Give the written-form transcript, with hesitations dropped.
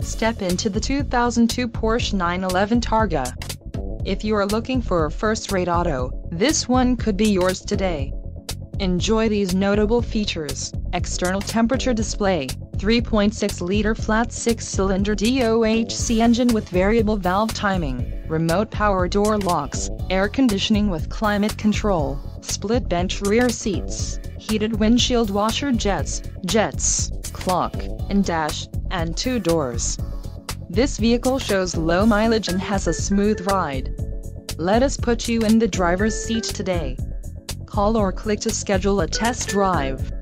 Step into the 2002 Porsche 911 Targa. If you are looking for a first-rate auto, this one could be yours today. Enjoy these notable features: external temperature display, 3.6-liter flat 6-cylinder DOHC engine with variable valve timing, remote power door locks, air conditioning with climate control, split bench rear seats, heated windshield washer jets, clock, and dash, and 2 doors. This vehicle shows low mileage and has a smooth ride. Let us put you in the driver's seat today. Call or click to schedule a test drive.